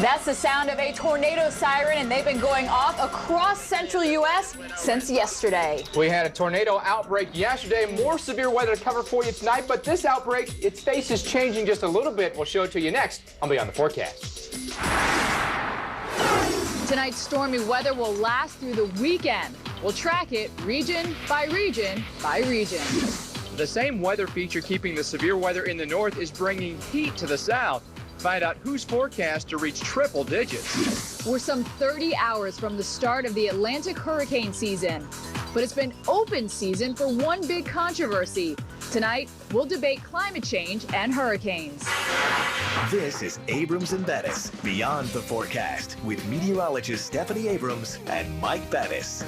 That's the sound of a tornado siren, and they've been going off across central U.S. since yesterday. We had a tornado outbreak yesterday. More severe weather to cover for you tonight, but this outbreak, its face is changing just a little bit. We'll show it to you next on Beyond the Forecast. Tonight's stormy weather will last through the weekend. We'll track it region by region by region. The same weather feature keeping the severe weather in the north is bringing heat to the south. Find out who's forecast to reach triple digits. We're some 30 hours from the start of the Atlantic hurricane season, but it's been open season for one big controversy. Tonight, we'll debate climate change and hurricanes. This is Abrams and Bettis, Beyond the Forecast, with meteorologist Stephanie Abrams and Mike Bettis.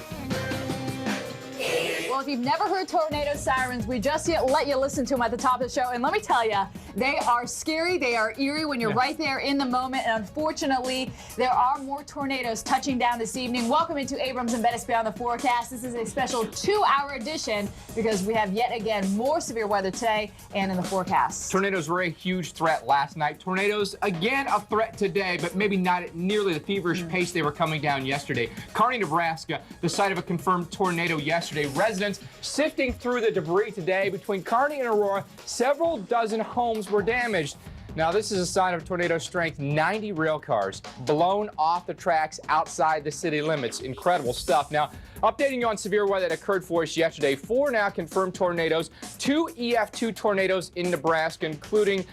Well, if you've never heard tornado sirens, we just let you listen to them at the top of the show. And let me tell you, they are scary. They are eerie when you're right there in the moment. And unfortunately, there are more tornadoes touching down this evening. Welcome into Abrams and Bettis Beyond the Forecast. This is a special 2-hour edition because we have yet again more severe weather today and in the forecast. Tornadoes were a huge threat last night. Tornadoes, again, a threat today, but maybe not at nearly the feverish pace they were coming down yesterday. Kearney, Nebraska, the site of a confirmed tornado yesterday. Residents sifting through the debris today between Kearney and Aurora. Several dozen homes were damaged. Now, this is a sign of tornado strength. 90 rail cars blown off the tracks outside the city limits. Incredible stuff. Now, updating you on severe weather that occurred for us yesterday. 4 now confirmed tornadoes, 2 EF2 tornadoes in Nebraska, including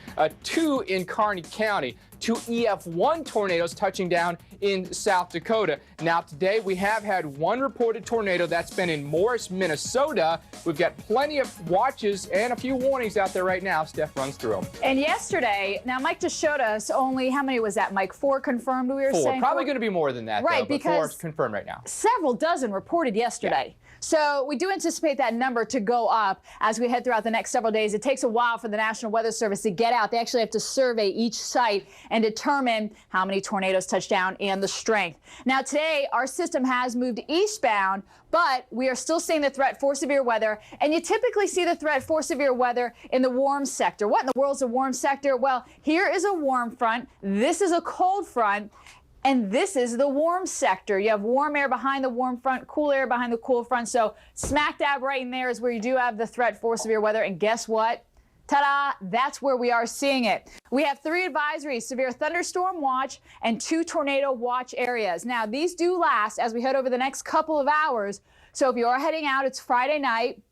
2 in Kearney County. 2 EF1 tornadoes touching down in South Dakota. Now today we have had 1 reported tornado that's been in Morris, Minnesota. We've got plenty of watches and a few warnings out there right now. Steph runs through them. And yesterday, now Mike just showed us only, how many was that, Mike? 4 confirmed, we were 4. saying? Probably going to be more than that, right, though, but because 4 confirmed right now. Several dozen reported yesterday. Yeah. So we do anticipate that number to go up as we head throughout the next several days. It takes a while for the National Weather Service to get out. They actually have to survey each site and determine how many tornadoes touch down and the strength. Now today, our system has moved eastbound, but we are still seeing the threat for severe weather. And you typically see the threat for severe weather in the warm sector. What in the world is a warm sector? Well, here is a warm front. This is a cold front. And this is the warm sector. You have warm air behind the warm front, cool air behind the cool front. So smack dab right in there is where you do have the threat for severe weather. And guess what? Ta-da! That's where we are seeing it. We have 3 advisories: severe thunderstorm watch and 2 tornado watch areas. Now, these do last as we head over the next couple of hours. So if you are heading out, it's Friday night.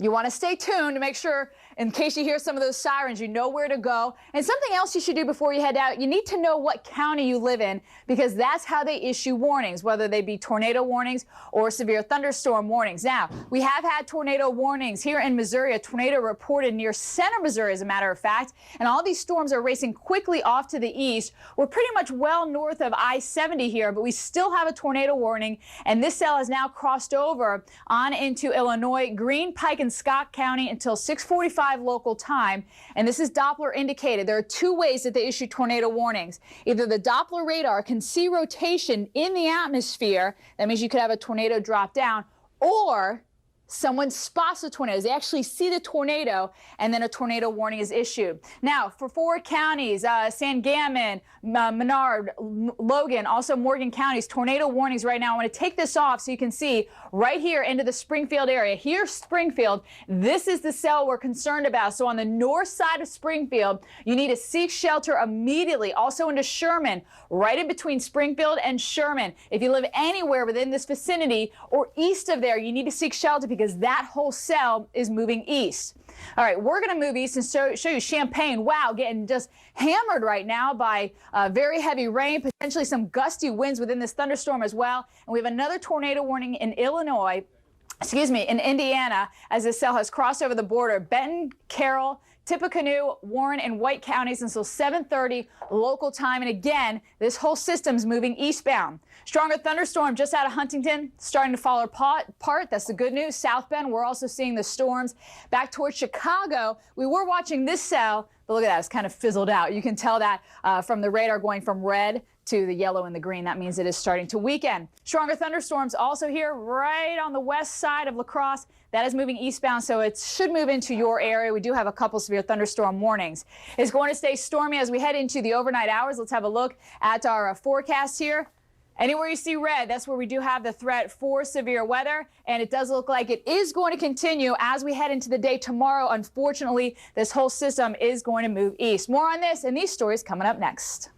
You want to stay tuned to make sure, in case you hear some of those sirens, you know where to go. And something else you should do before you head out, you need to know what county you live in, because that's how they issue warnings, whether they be tornado warnings or severe thunderstorm warnings. Now, we have had tornado warnings here in Missouri. A tornado reported near Center, Missouri, as a matter of fact. And all these storms are racing quickly off to the east. We're pretty much well north of I-70 here, but we still have a tornado warning. And this cell has now crossed over on into Illinois, Green, Pike, and Scott County until 6:45 local time. And this is Doppler indicated. There are 2 ways that they issue tornado warnings. Either the Doppler radar can see rotation in the atmosphere, that means you could have a tornado drop down, or someone spots the tornadoes. They actually see the tornado, and then a tornado warning is issued. Now, for 4 counties, Sangamon, Menard, Logan, also Morgan counties, tornado warnings right now. I want to take this off so you can see right here into the Springfield area. Here's Springfield. This is the cell we're concerned about. So on the north side of Springfield, you need to seek shelter immediately. Also into Sherman, right in between Springfield and Sherman. If you live anywhere within this vicinity or east of there, you need to seek shelter because that whole cell is moving east. All right, we're going to move east and show you Champaign. Wow, getting just hammered right now by very heavy rain, potentially some gusty winds within this thunderstorm as well. And we have another tornado warning in in Indiana, as this cell has crossed over the border. Benton, Carroll, Tippecanoe, Warren, and White counties until 7:30 local time. And again, this whole system's moving eastbound. Stronger thunderstorm just out of Huntington, starting to fall apart. That's the good news. South Bend, we're also seeing the storms. Back towards Chicago, we were watching this cell, but look at that, it's kind of fizzled out. You can tell that from the radar going from red to the yellow and the green. That means it is starting to weaken. Stronger thunderstorms also here right on the west side of La Crosse. That is moving eastbound, so it should move into your area. We do have a couple severe thunderstorm warnings. It's going to stay stormy as we head into the overnight hours. Let's have a look at our forecast here. Anywhere you see red, that's where we do have the threat for severe weather, and it does look like it is going to continue as we head into the day tomorrow. Unfortunately, this whole system is going to move east. More on this and these stories coming up next.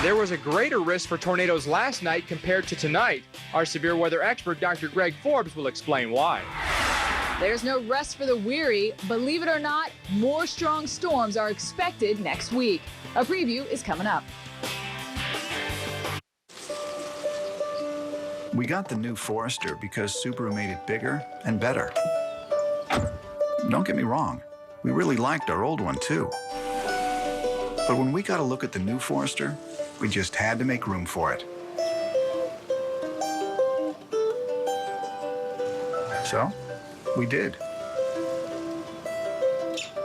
There was a greater risk for tornadoes last night compared to tonight. Our severe weather expert, Dr. Greg Forbes, will explain why. There's no rest for the weary. Believe it or not, more strong storms are expected next week. A preview is coming up. We got the new Forester because Subaru made it bigger and better. Don't get me wrong, we really liked our old one too. But when we got a look at the new Forester, we just had to make room for it. So, we did.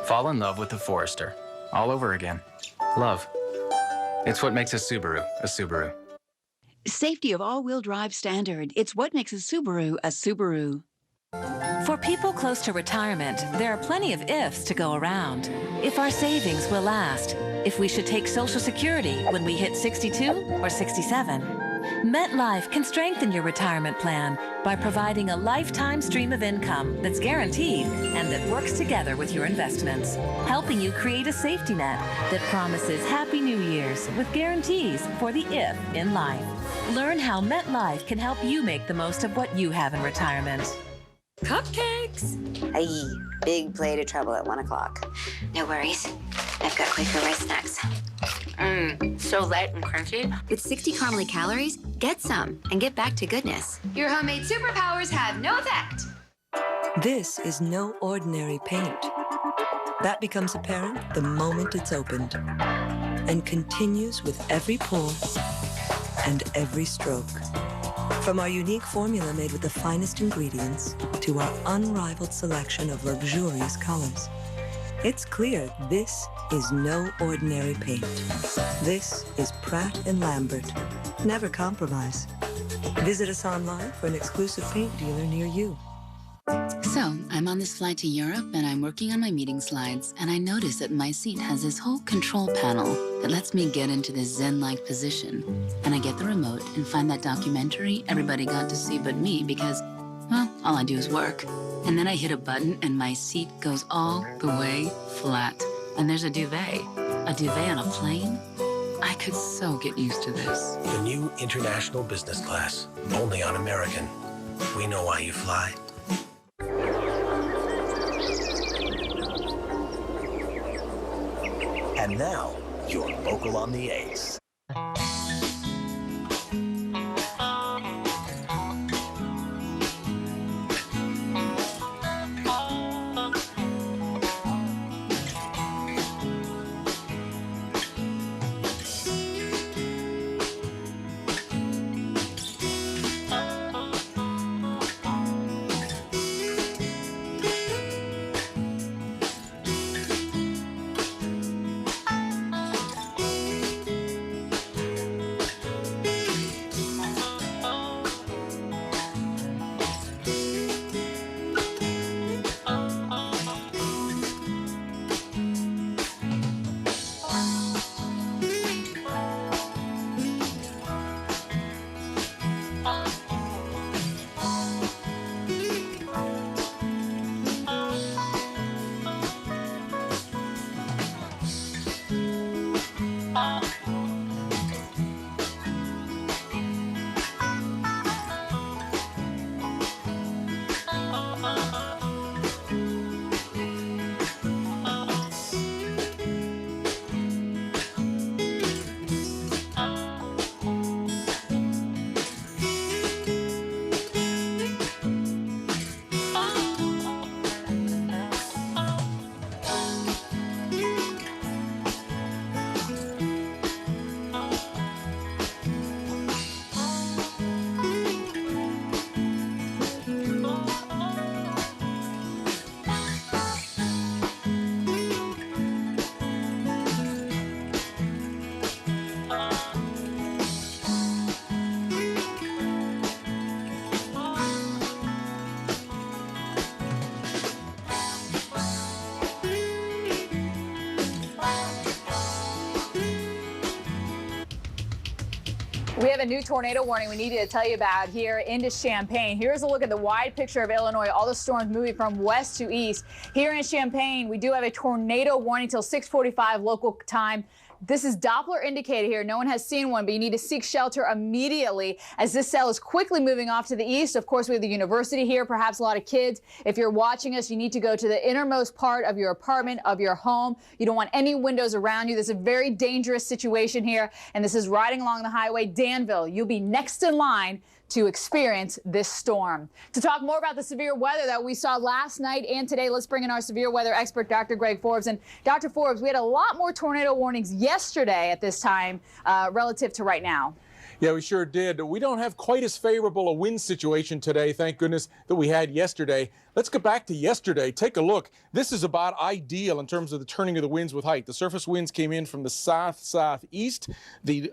Fall in love with the Forester. All over again. Love. It's what makes a Subaru a Subaru. Safety of all-wheel drive standard. It's what makes a Subaru a Subaru. For people close to retirement, there are plenty of ifs to go around. If our savings will last, if we should take Social Security when we hit 62 or 67. MetLife can strengthen your retirement plan by providing a lifetime stream of income that's guaranteed and that works together with your investments, helping you create a safety net that promises Happy New Years with guarantees for the if in life. Learn how MetLife can help you make the most of what you have in retirement. Cupcakes! Aye, big plate of trouble at 1 o'clock. No worries. I've got Quaker rice snacks. So light and crunchy. With 60 caramely calories, get some and get back to goodness. Your homemade superpowers have no effect. This is no ordinary paint. That becomes apparent the moment it's opened and continues with every pour and every stroke. From our unique formula made with the finest ingredients to our unrivaled selection of luxurious colors, it's clear this is no ordinary paint. This is Pratt & Lambert. Never compromise. Visit us online for an exclusive paint dealer near you. So, I'm on this flight to Europe and I'm working on my meeting slides, and I notice that my seat has this whole control panel that lets me get into this zen-like position. And I get the remote and find that documentary everybody got to see but me because, well, all I do is work. And then I hit a button and my seat goes all the way flat. And there's a duvet. A duvet on a plane? I could so get used to this. The new international business class, only on American. We know why you fly. And now, your local on the 8s. We have a new tornado warning we need to tell you about here into Champaign. Here's a look at the wide picture of Illinois, all the storms moving from west to east. Here in Champaign, we do have a tornado warning till 6:45 local time. This is Doppler indicated here. No one has seen one, but you need to seek shelter immediately as this cell is quickly moving off to the east. Of course, we have the university here, perhaps a lot of kids. If you're watching us, you need to go to the innermost part of your apartment, of your home. You don't want any windows around you. This is a very dangerous situation here, and this is riding along the highway. Danville, you'll be next in line to experience this storm. To talk more about the severe weather that we saw last night and today, let's bring in our severe weather expert, Dr. Greg Forbes. And Dr. Forbes, we had a lot more tornado warnings yesterday at this time relative to right now. Yeah, we sure did. We don't have quite as favorable a wind situation today, thank goodness, that we had yesterday. Let's get back to yesterday. Take a look. This is about ideal in terms of the turning of the winds with height. The surface winds came in from the south-southeast. The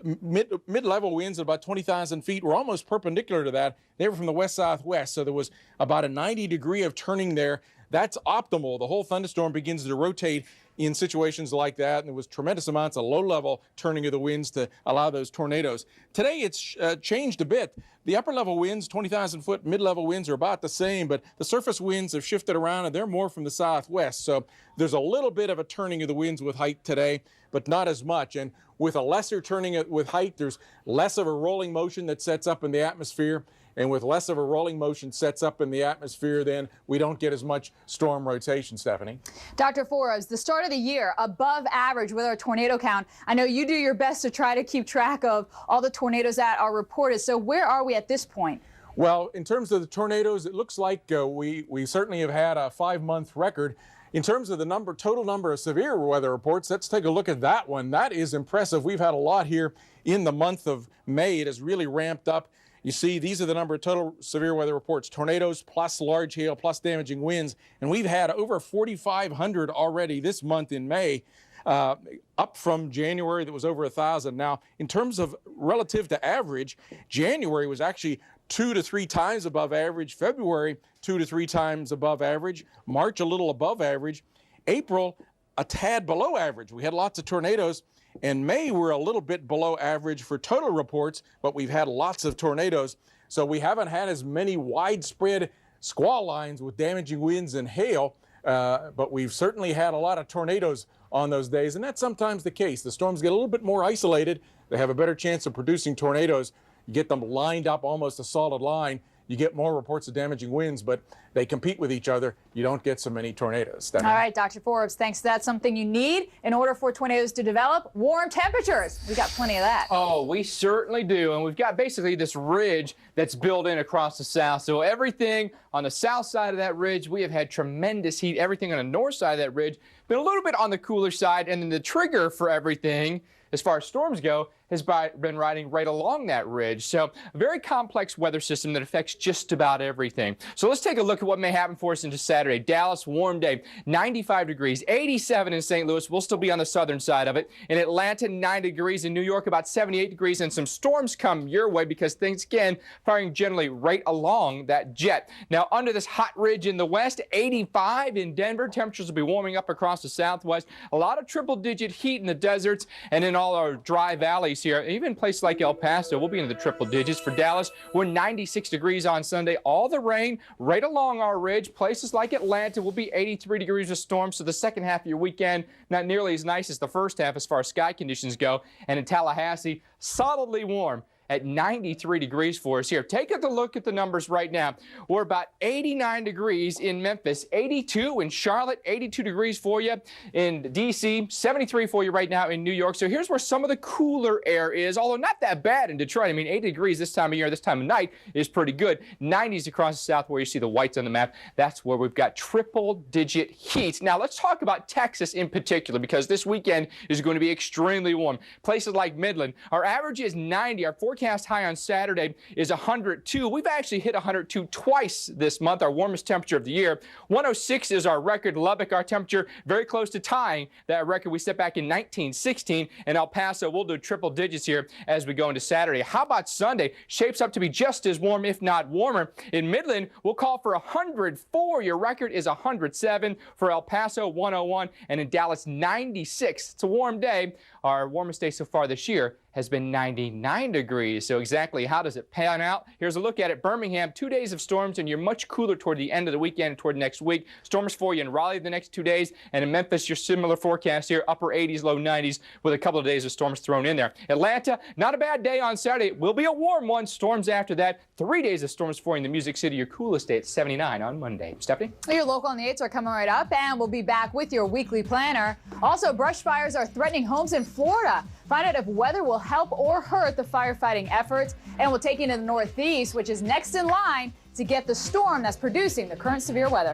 mid-level winds at about 20,000 feet were almost perpendicular to that. They were from the west-southwest, so there was about a 90-degree of turning there. That's optimal. The whole thunderstorm begins to rotate in situations like that, and there was tremendous amounts of low-level turning of the winds to allow those tornadoes. Today, it's changed a bit. The upper-level winds, 20,000-foot mid-level winds, are about the same, but the surface winds have shifted around, and they're more from the southwest. So there's a little bit of a turning of the winds with height today, but not as much. And with a lesser turning with height, there's less of a rolling motion that sets up in the atmosphere. And with less of a rolling motion sets up in the atmosphere, then we don't get as much storm rotation, Stephanie. Dr. Forbes, the start of the year, above average with our tornado count. I know you do your best to try to keep track of all the tornadoes that are reported. So where are we at this point? Well, in terms of the tornadoes, it looks like we certainly have had a 5-month record. In terms of the total number of severe weather reports, let's take a look at that one. That is impressive. We've had a lot here in the month of May. It has really ramped up. You see, these are the number of total severe weather reports, tornadoes plus large hail plus damaging winds. And we've had over 4,500 already this month in May, up from January that was over 1,000. Now, in terms of relative to average, January was actually 2 to 3 times above average. February, 2 to 3 times above average. March, a little above average. April, a tad below average. We had lots of tornadoes. In May, we're a little bit below average for total reports, but we've had lots of tornadoes. So we haven't had as many widespread squall lines with damaging winds and hail, but we've certainly had a lot of tornadoes on those days, and that's sometimes the case. The storms get a little bit more isolated. They have a better chance of producing tornadoes. You get them lined up almost a solid line. You get more reports of damaging winds, but they compete with each other. You don't get so many tornadoes. Stephanie. All right, Dr. Forbes, thanks. That's something you need in order for tornadoes to develop. Warm temperatures. We got plenty of that. Oh, we certainly do. And we've got basically this ridge that's built in across the south. So everything on the south side of that ridge, we have had tremendous heat. Everything on the north side of that ridge, been a little bit on the cooler side. And then the trigger for everything, as far as storms go, has been riding right along that ridge. So a very complex weather system that affects just about everything. So let's take a look at what may happen for us into Saturday. Dallas, warm day, 95 degrees, 87 in St. Louis. We'll still be on the southern side of it. In Atlanta, 90 degrees. In New York, about 78 degrees. And some storms come your way because things, again, firing generally right along that jet. Now, under this hot ridge in the west, 85 in Denver. Temperatures will be warming up across the southwest. A lot of triple-digit heat in the deserts and in all our dry valleys here. Even places like El Paso, we'll be into the triple digits. For Dallas, we're 96 degrees on Sunday. All the rain right along our ridge. Places like Atlanta will be 83 degrees with storms. So the second half of your weekend, not nearly as nice as the first half as far as sky conditions go. And in Tallahassee, solidly warm at 93 degrees for us here. Take a look at the numbers right now. We're about 89 degrees in Memphis, 82 in Charlotte, 82 degrees for you in D.C., 73 for you right now in New York. So here's where some of the cooler air is, although not that bad in Detroit. I mean, 80 degrees this time of year, this time of night is pretty good. 90s across the south where you see the whites on the map. That's where we've got triple-digit heat. Now, let's talk about Texas in particular because this weekend is going to be extremely warm. Places like Midland, our average is 90. Our forecast high on Saturday is 102. We've actually hit 102 twice this month, our warmest temperature of the year. 106 is our record. Lubbock, our temperature very close to tying that record we set back in 1916. And El Paso, we'll do triple digits here as we go into Saturday. How about Sunday? Shapes up to be just as warm, if not warmer. In Midland, we'll call for 104. Your record is 107. For El Paso, 101. And in Dallas, 96. It's a warm day. Our warmest day so far this year has been 99 degrees. So exactly how does it pan out? Here's a look at it. Birmingham, 2 days of storms, and you're much cooler toward the end of the weekend and toward next week. Storms for you in Raleigh the next 2 days, and in Memphis, your similar forecast here, upper 80s, low 90s, with a couple of days of storms thrown in there. Atlanta, not a bad day on Saturday. It will be a warm one. Storms after that. 3 days of storms for you in the Music City. Your coolest day at 79 on Monday. Stephanie? Your local on the 8s are coming right up, and we'll be back with your weekly planner. Also, brush fires are threatening homes in Florida. Find out if weather will help or hurt the firefighting efforts. And we'll take you to the Northeast, which is next in line to get the storm that's producing the current severe weather.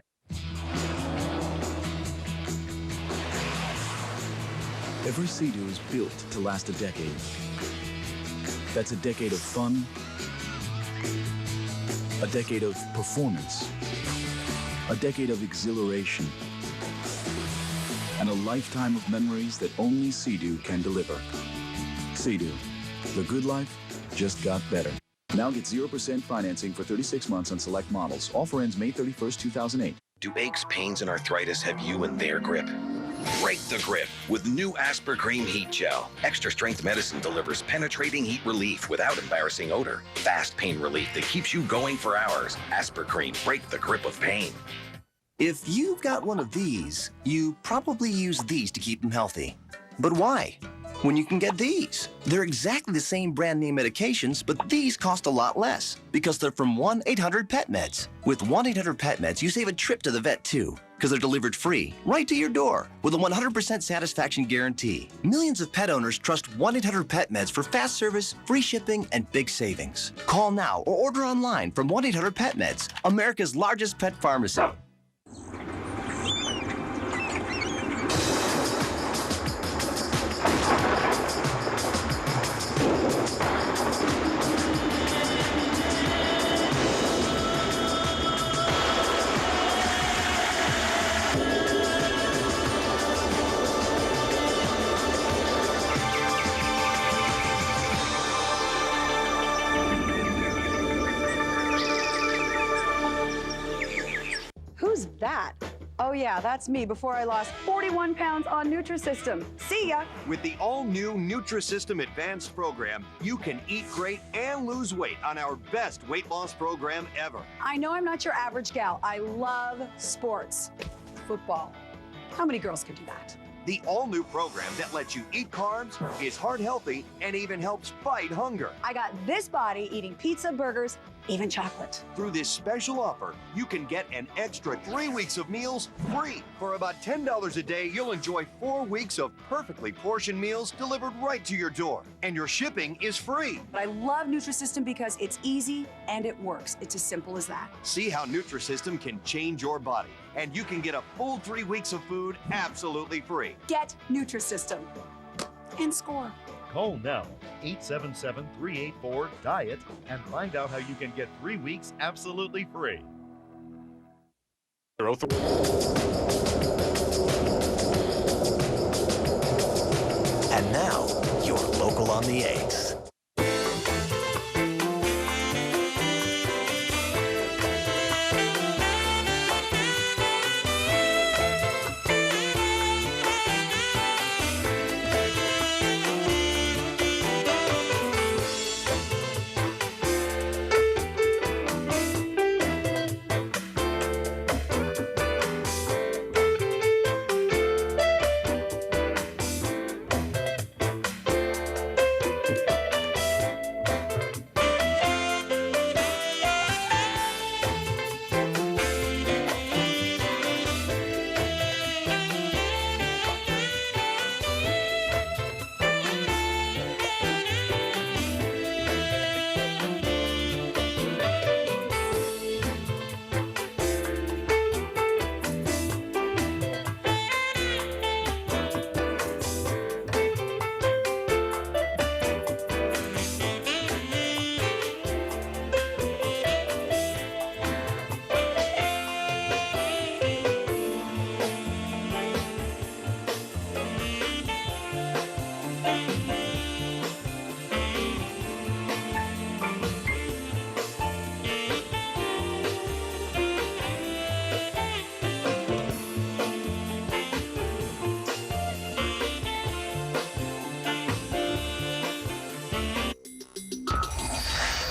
Every Sea-Doo is built to last a decade. That's a decade of fun, a decade of performance, a decade of exhilaration, and a lifetime of memories that only Sea-Doo can deliver. Sea-Doo, the good life just got better. Now get 0% financing for 36 months on select models. Offer ends May 31st, 2008. Do aches, pains, and arthritis have you in their grip? Break the grip with new Aspercream Heat Gel. Extra strength medicine delivers penetrating heat relief without embarrassing odor. Fast pain relief that keeps you going for hours. Aspercream, break the grip of pain. If you've got one of these, you probably use these to keep them healthy. But why? When you can get these. They're exactly the same brand name medications, but these cost a lot less because they're from 1-800-PET-MEDS. With 1-800-PET-MEDS, you save a trip to the vet too, because they're delivered free, right to your door, with a 100% satisfaction guarantee. Millions of pet owners trust 1-800-PET-MEDS for fast service, free shipping, and big savings. Call now or order online from 1-800-PET-MEDS, America's largest pet pharmacy. Who's that? Oh yeah, that's me before I lost 41 pounds on Nutrisystem. See ya! With the all-new Nutrisystem Advanced program, you can eat great and lose weight on our best weight loss program ever. I know I'm not your average gal. I love sports. Football. How many girls can do that? The all-new program that lets you eat carbs, is heart healthy, and even helps fight hunger. I got this body eating pizza, burgers, even chocolate. Through this special offer, you can get an extra 3 weeks of meals free. For about $10 a day, you'll enjoy 4 weeks of perfectly portioned meals delivered right to your door. And your shipping is free. But I love Nutrisystem because it's easy and it works. It's as simple as that. See how Nutrisystem can change your body. And you can get a full 3 weeks of food absolutely free. Get Nutrisystem and score. Call now, 877-384-DIET, and find out how you can get 3 weeks absolutely free. And now, your local on the 8s.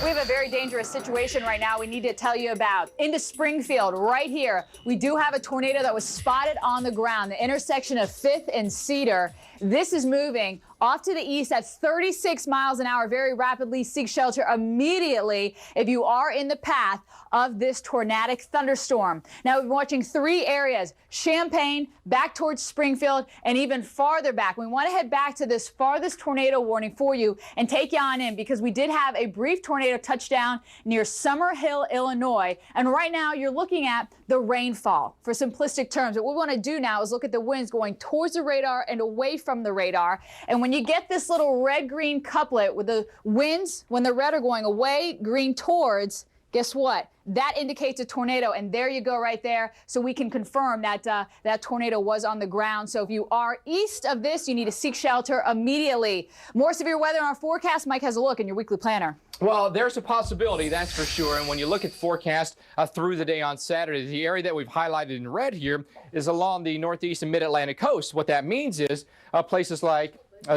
We have a very dangerous situation right now we need to tell you about. Into Springfield, right here, we do have a tornado that was spotted on the ground, the intersection of 5th and Cedar. This is moving off to the east at 36 miles an hour very rapidly. Seek shelter immediately if you are in the path of this tornadic thunderstorm. Now, we've been watching 3 areas, Champaign, back towards Springfield, and even farther back. We want to head back to this farthest tornado warning for you and take you on in because we did have a brief tornado touchdown near Summer Hill, Illinois. And right now you're looking at the rainfall for simplistic terms. What we want to do now is look at the winds going towards the radar and away from the radar. And when you get this little red-green couplet with the winds, when the red are going away, green towards, guess what? That indicates a tornado, and there you go right there. So we can confirm that that tornado was on the ground. So if you are east of this, you need to seek shelter immediately. More severe weather in our forecast. Mike has a look in your weekly planner. Well, there's a possibility, that's for sure. And when you look at the forecast through the day on Saturday, the area that we've highlighted in red here is along the northeast and mid-Atlantic coast. What that means is places like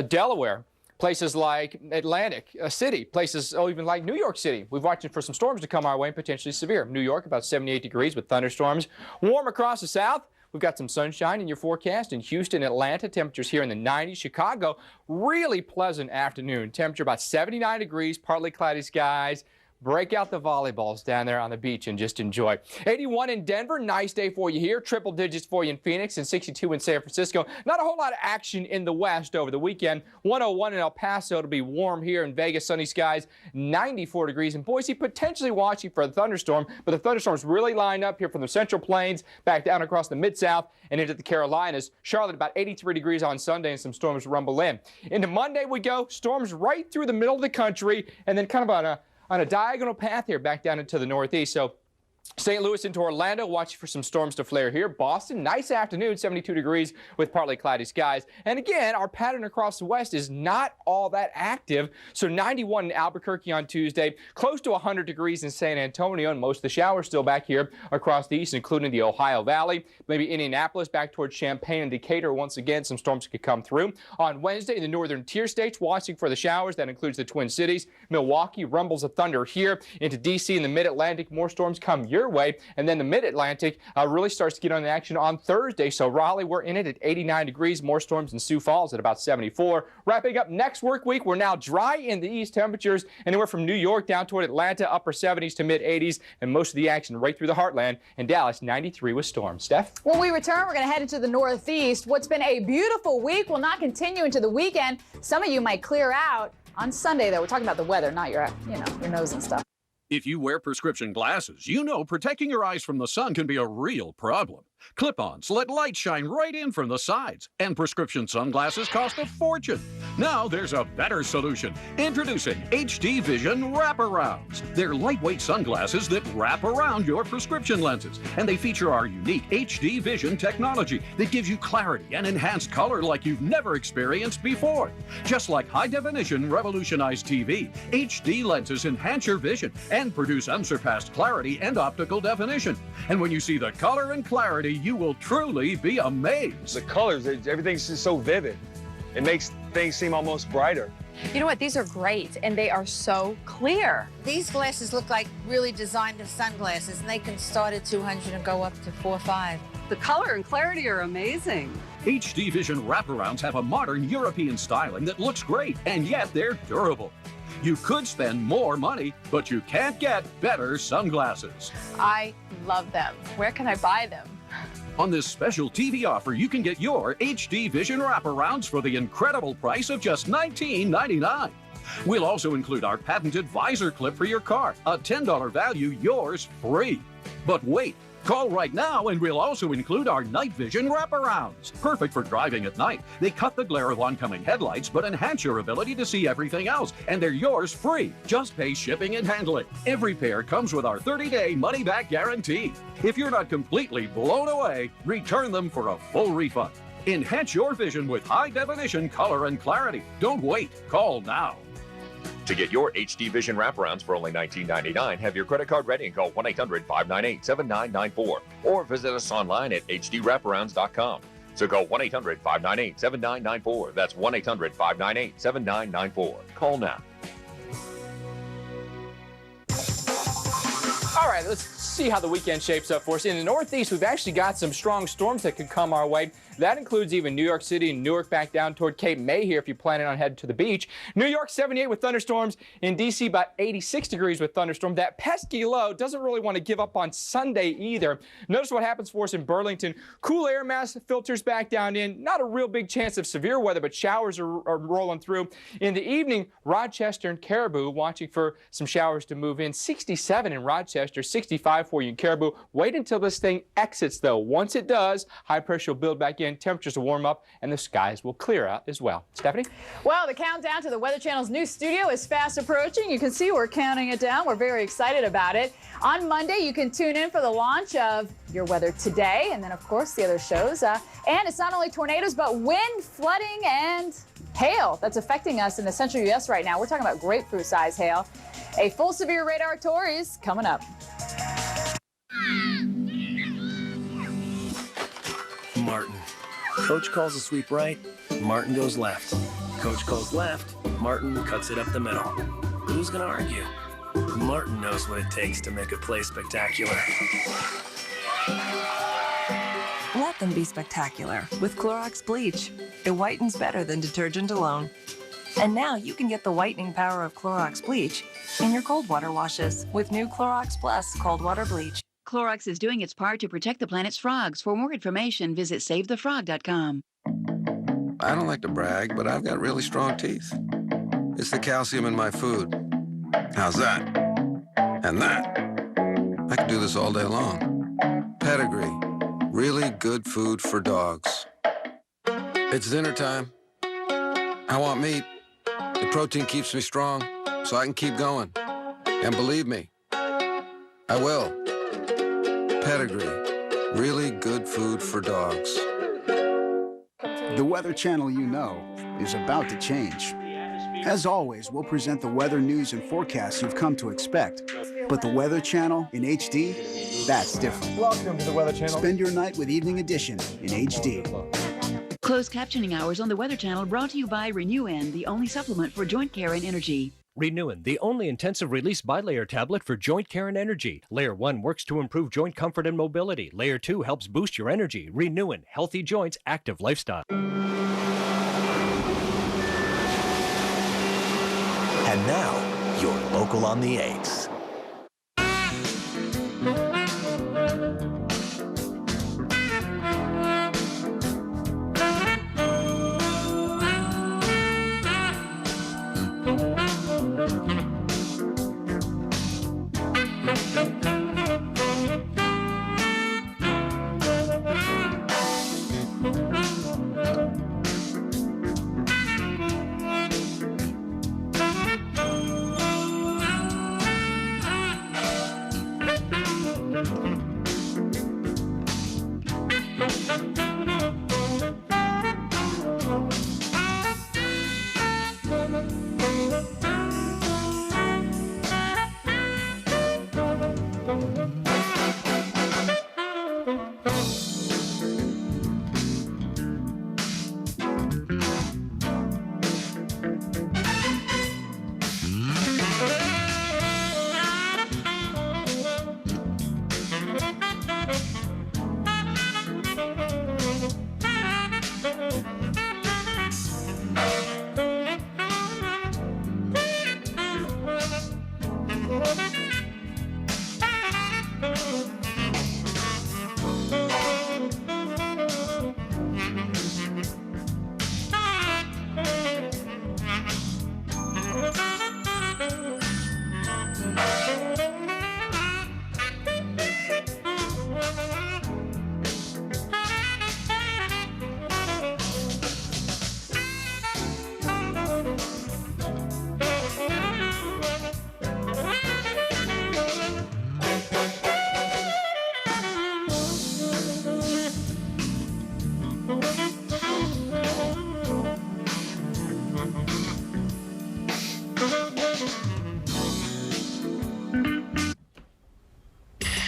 Delaware, places like Atlantic City, places even like New York City. We've watched for some storms to come our way and potentially severe. New York, about 78 degrees with thunderstorms. Warm across the south. We've got some sunshine in your forecast. In Houston, Atlanta, temperatures here in the 90s. Chicago, really pleasant afternoon. Temperature about 79 degrees, partly cloudy skies. Break out the volleyballs down there on the beach and just enjoy. 81 in Denver, nice day for you here. Triple digits for you in Phoenix and 62 in San Francisco. Not a whole lot of action in the west over the weekend. 101 in El Paso to be warm here in Vegas, sunny skies. 94 degrees in Boise, potentially watching for a thunderstorm, but the thunderstorms really line up here from the Central Plains back down across the Mid-South and into the Carolinas. Charlotte about 83 degrees on Sunday and some storms rumble in. Into Monday we go, storms right through the middle of the country and then kind of on a diagonal path here back down into the northeast. So St. Louis into Orlando, watching for some storms to flare here. Boston, nice afternoon, 72 degrees with partly cloudy skies. And again, our pattern across the west is not all that active. So 91 in Albuquerque on Tuesday, close to 100 degrees in San Antonio, and most of the showers still back here across the east, including the Ohio Valley. Maybe Indianapolis back towards Champaign and Decatur. Once again, some storms could come through. On Wednesday, the northern tier states watching for the showers. That includes the Twin Cities. Milwaukee, rumbles of thunder here. Into D.C. and the mid-Atlantic, more storms come your way, and then the mid-Atlantic really starts to get on the action on Thursday. So Raleigh, we're in it at 89 degrees, more storms in Sioux Falls at about 74. Wrapping up next work week, we're now dry in the east, temperatures anywhere from New York down toward Atlanta, upper 70s to mid 80s, and most of the action right through the heartland. And Dallas, 93 with storms. Steph? When we return, we're going to head into the northeast. What's been a beautiful week will not continue into the weekend. Some of you might clear out on Sunday, though. We're talking about the weather, not your nose and stuff. If you wear prescription glasses, you know protecting your eyes from the sun can be a real problem. Clip-ons let light shine right in from the sides, and prescription sunglasses cost a fortune. Now there's a better solution. Introducing HD Vision Wraparounds. They're lightweight sunglasses that wrap around your prescription lenses, and they feature our unique HD Vision technology that gives you clarity and enhanced color like you've never experienced before. Just like high-definition revolutionized TV, HD lenses enhance your vision and produce unsurpassed clarity and optical definition. And when you see the color and clarity, you will truly be amazed. The colors, everything's just so vivid. It makes things seem almost brighter. You know what? These are great, and they are so clear. These glasses look like really designed sunglasses, and they can start at $200 and go up to $400 or $500. The color and clarity are amazing. HD Vision Wraparounds have a modern European styling that looks great, and yet they're durable. You could spend more money, but you can't get better sunglasses. I love them. Where can I buy them? On this special TV offer, you can get your HD Vision Wraparounds for the incredible price of just $19.99. We'll also include our patented visor clip for your car, a $10 value, yours free. But wait. Call right now and we'll also include our night vision wraparounds. Perfect for driving at night. They cut the glare of oncoming headlights but enhance your ability to see everything else. And they're yours free. Just pay shipping and handling. Every pair comes with our 30-day money-back guarantee. If you're not completely blown away, return them for a full refund. Enhance your vision with high-definition color and clarity. Don't wait. Call now. To get your HD Vision wraparounds for only $19.99, have your credit card ready and call 1-800-598-7994 or visit us online at hdwraparounds.com. So call 1-800-598-7994. That's 1-800-598-7994. Call now. All right, let's see how the weekend shapes up for us. In the Northeast, we've actually got some strong storms that could come our way. That includes even New York City and Newark back down toward Cape May here if you're planning on heading to the beach. New York, 78 with thunderstorms. In D.C., about 86 degrees with thunderstorm. That pesky low doesn't really want to give up on Sunday either. Notice what happens for us in Burlington. Cool air mass filters back down in. Not a real big chance of severe weather, but showers are rolling through. In the evening, Rochester and Caribou watching for some showers to move in. 67 in Rochester, 65 for you in Caribou. Wait until this thing exits, though. Once it does, high pressure will build back in. Temperatures will warm up and the skies will clear out as well. Stephanie? Well, the countdown to the Weather Channel's new studio is fast approaching. You can see we're counting it down. We're very excited about it. On Monday, you can tune in for the launch of Your Weather Today, and then, of course, the other shows. And it's not only tornadoes, but wind, flooding, and hail that's affecting us in the central U.S. right now. We're talking about grapefruit-size hail. A full severe radar tour is coming up. Martin. Coach calls a sweep right, Martin goes left. Coach calls left, Martin cuts it up the middle. Who's gonna argue? Martin knows what it takes to make a play spectacular. Let them be spectacular with Clorox bleach. It whitens better than detergent alone. And now you can get the whitening power of Clorox bleach in your cold water washes with new Clorox Plus cold water bleach. Clorox is doing its part to protect the planet's frogs. For more information, visit SaveTheFrog.com. I don't like to brag, but I've got really strong teeth. It's the calcium in my food. How's that? And that. I could do this all day long. Pedigree. Really good food for dogs. It's dinner time. I want meat. The protein keeps me strong, so I can keep going. And believe me, I will. Pedigree. Really good food for dogs. The Weather Channel you know is about to change. As always, we'll present the weather news and forecasts you've come to expect. But the Weather Channel in HD, that's different. Welcome to the Weather Channel. Spend your night with Evening Edition in HD. Closed captioning hours on the Weather Channel brought to you by Renew-N, the only supplement for joint care and energy. Renew-N, the only intensive release bilayer tablet for joint care and energy. Layer 1 works to improve joint comfort and mobility. Layer 2 helps boost your energy. Renew-N, healthy joints, active lifestyle. And now, your local on the 8s.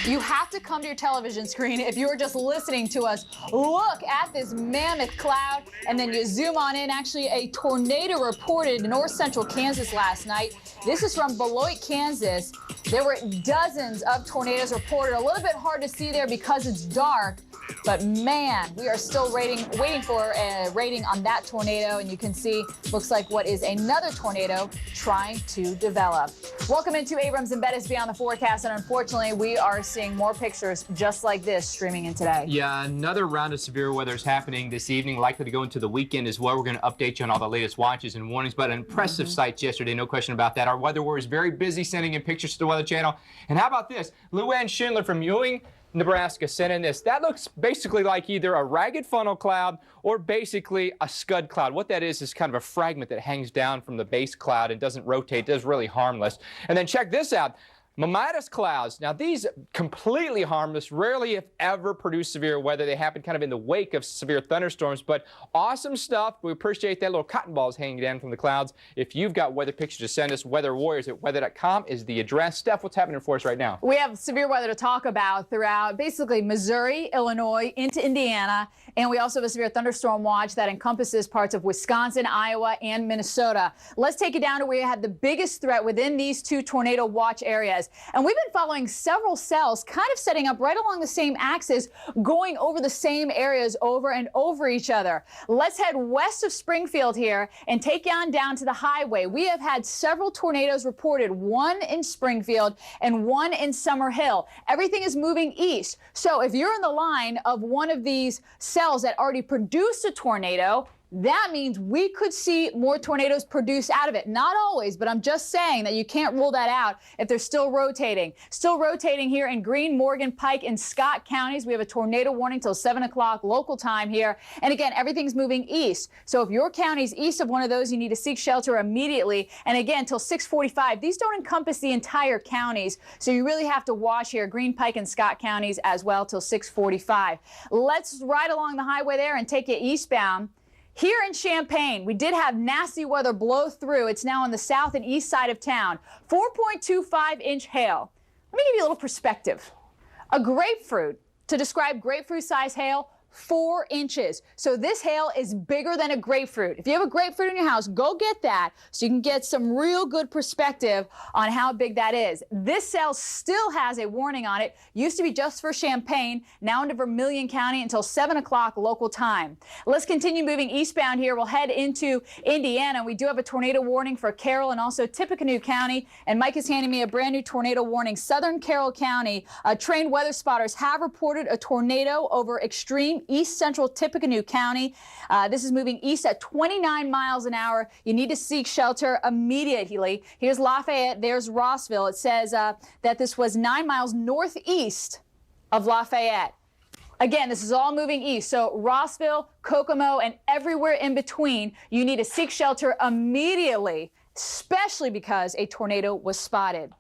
You You have to come to your television screen if you're just listening to us. Look at this mammoth cloud, and then you zoom on in. Actually, a tornado reported in north central Kansas last night. This is from Beloit, Kansas. There were dozens of tornadoes reported. A little bit hard to see there because it's dark. But man, we are still waiting for a rating on that tornado, and you can see, looks like what is another tornado trying to develop. Welcome into Abrams and Bettis Beyond the Forecast, and unfortunately, we are seeing more pictures just like this streaming in today. Yeah, another round of severe weather is happening this evening, likely to go into the weekend as well. We're going to update you on all the latest watches and warnings, but impressive sights yesterday, no question about that. Our weather warrior is very busy sending in pictures to the Weather Channel. And how about this? Luann Schindler from Ewing, Nebraska sent in this. That looks basically like either a ragged funnel cloud or basically a scud cloud. What that is kind of a fragment that hangs down from the base cloud and doesn't rotate, does really harmless. And then check this out. Mammatus clouds. Now these completely harmless, rarely if ever produce severe weather. They happen kind of in the wake of severe thunderstorms, but awesome stuff. We appreciate that. Little cotton balls hanging down from the clouds. If you've got weather pictures to send us, weatherwarriors@weather.com is the address. Steph, what's happening for us right now? We have severe weather to talk about throughout basically Missouri, Illinois, into Indiana, and we also have a severe thunderstorm watch that encompasses parts of Wisconsin, Iowa, and Minnesota. Let's take it down to where you had the biggest threat within these two tornado watch areas. And we've been following several cells kind of setting up right along the same axis, going over the same areas over and over each other. Let's head west of Springfield here and take you on down to the highway. We have had several tornadoes reported, one in Springfield and one in Summer Hill. Everything is moving east. So if you're in the line of one of these cells that already produced a tornado, that means we could see more tornadoes produced out of it. Not always, but I'm just saying that you can't rule that out if they're still rotating. Still rotating here in Greene, Morgan, Pike, and Scott counties. We have a tornado warning till 7 o'clock local time here. And again, everything's moving east. So if your county's east of one of those, you need to seek shelter immediately. And again, till 6:45. These don't encompass the entire counties, so you really have to watch here, Greene, Pike, and Scott counties as well till 6:45. Let's ride along the highway there and take you eastbound. Here in Champaign, we did have nasty weather blow through. It's now on the south and east side of town. 4.25-inch hail. Let me give you a little perspective. A grapefruit, to describe grapefruit-sized hail, 4 inches. So this hail is bigger than a grapefruit. If you have a grapefruit in your house, go get that so you can get some real good perspective on how big that is. This cell still has a warning on it. Used to be just for Champaign, now into Vermilion County until 7 o'clock local time. Let's continue moving eastbound here. We'll head into Indiana. We do have a tornado warning for Carroll and also Tippecanoe County. And Mike is handing me a brand new tornado warning. Southern Carroll County, trained weather spotters have reported a tornado over extreme east central Tippecanoe County. This is moving east at 29 miles an hour. You need to seek shelter immediately. Here's Lafayette. There's Rossville. It says that this was 9 miles northeast of Lafayette. Again, this is all moving east. So Rossville, Kokomo, and everywhere in between, you need to seek shelter immediately, especially because a tornado was spotted.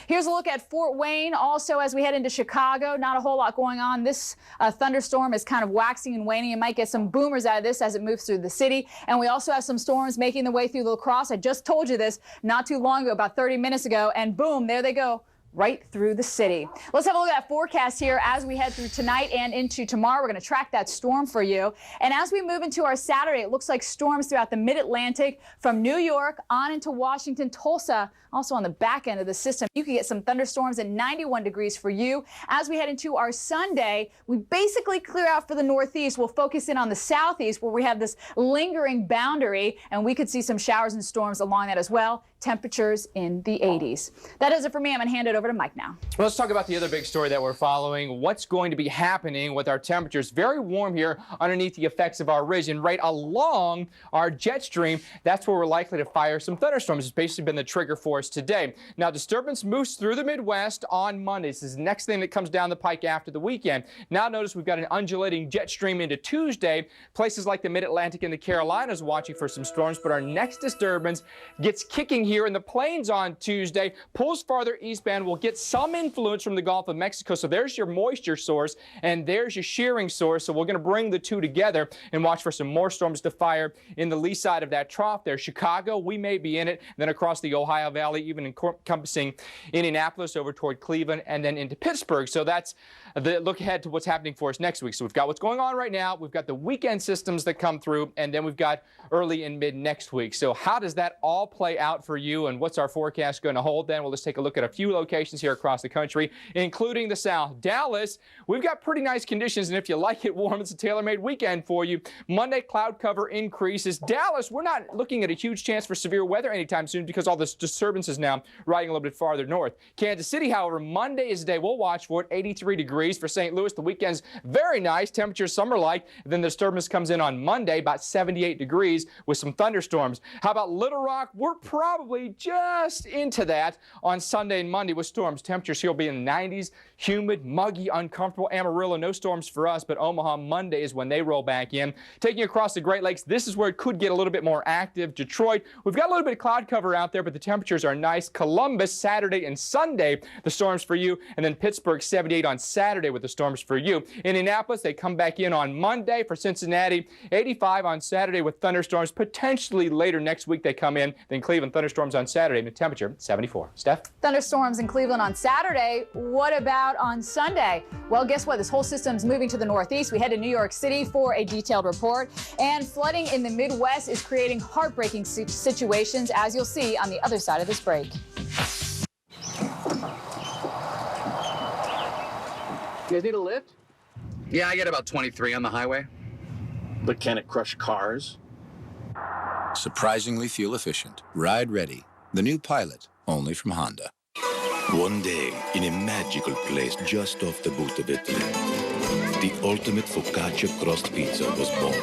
Here's a look at Fort Wayne. Also, as we head into Chicago, not a whole lot going on. This thunderstorm is kind of waxing and waning. You might get some boomers out of this as it moves through the city. And we also have some storms making their way through La Crosse. I just told you this not too long ago, about 30 minutes ago, and boom, there they go. Right through the city. Let's have a look at that forecast here as we head through tonight and into tomorrow. We're going to track that storm for you. And as we move into our Saturday, it looks like storms throughout the mid-Atlantic from New York on into Washington, Tulsa, also on the back end of the system. You can get some thunderstorms at 91 degrees for you. As we head into our Sunday, we basically clear out for the northeast. We'll focus in on the southeast where we have this lingering boundary, and we could see some showers and storms along that as well. Temperatures in the 80s. That is it for me. I'm going to hand it over to Mike now. Well, let's talk about the other big story that we're following. What's going to be happening with our temperatures? Very warm here underneath the effects of our ridge and right along our jet stream. That's where we're likely to fire some thunderstorms. It's basically been the trigger for us today. Now, disturbance moves through the Midwest on Monday. This is the next thing that comes down the pike after the weekend. Now, notice we've got an undulating jet stream into Tuesday. Places like the Mid-Atlantic and the Carolinas watching for some storms, but our next disturbance gets kicking here in the plains on Tuesday, pulls farther eastbound. We'll will get some influence from the Gulf of Mexico. So there's your moisture source and there's your shearing source. So we're going to bring the two together and watch for some more storms to fire in the lee side of that trough there. Chicago, we may be in it. Then across the Ohio Valley, even encompassing Indianapolis over toward Cleveland and then into Pittsburgh. So that's the look ahead to what's happening for us next week. So we've got what's going on right now. We've got the weekend systems that come through, and then we've got early and mid next week. So how does that all play out for you, and what's our forecast going to hold then? Well, let's take a look at a few locations here across the country, including the South. Dallas, we've got pretty nice conditions, and if you like it warm, it's a tailor-made weekend for you. Monday, cloud cover increases. Dallas, we're not looking at a huge chance for severe weather anytime soon because all this disturbance is now riding a little bit farther north. Kansas City, however, Monday is the day we'll watch for it. 83 degrees for St. Louis. The weekend's very nice. Temperatures summer-like. Then the disturbance comes in on Monday, about 78 degrees with some thunderstorms. How about Little Rock? We're probably just into that on Sunday and Monday with storms. Temperatures here will be in the 90s. Humid, muggy, uncomfortable. Amarillo, no storms for us, but Omaha Monday is when they roll back in. Taking across the Great Lakes, this is where it could get a little bit more active. Detroit, we've got a little bit of cloud cover out there, but the temperatures are nice. Columbus, Saturday and Sunday, the storms for you. And then Pittsburgh, 78 on Saturday with the storms for you. Indianapolis, they come back in on Monday. For Cincinnati, 85 on Saturday with thunderstorms. Potentially later next week they come in. Then Cleveland, thunderstorms on Saturday. The temperature, 74. Steph? Thunderstorms in Cleveland on Saturday. What about on Sunday? Well, guess what? This whole system's moving to the northeast. We head to New York City for a detailed report. And flooding in the Midwest is creating heartbreaking situations, as you'll see on the other side of this break. You guys need a lift? Yeah, I get about 23 on the highway. But can it crush cars? Surprisingly fuel efficient. Ride Ready. The new Pilot, only from Honda. One day, in a magical place just off the boot of Italy, the ultimate focaccia crust pizza was born.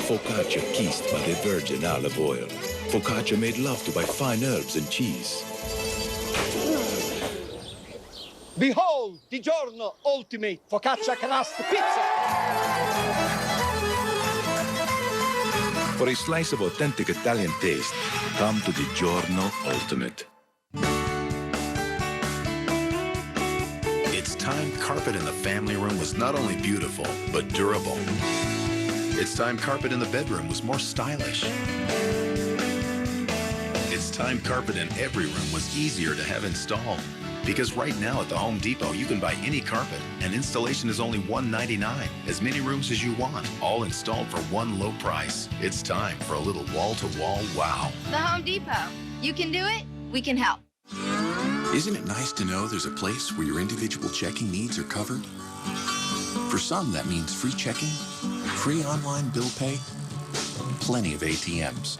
Focaccia kissed by the virgin olive oil. Focaccia made love to by fine herbs and cheese. Behold, Di Giorno Ultimate Focaccia Crust Pizza! For a slice of authentic Italian taste, come to Di Giorno Ultimate. It's time carpet in the family room was not only beautiful, but durable. It's time carpet in the bedroom was more stylish. It's time carpet in every room was easier to have installed. Because right now at the Home Depot, you can buy any carpet, and installation is only $1.99. As many rooms as you want, all installed for one low price. It's time for a little wall-to-wall wow. The Home Depot. You can do it, we can help. Isn't it nice to know there's a place where your individual checking needs are covered? For some, that means free checking, free online bill pay, plenty of ATMs.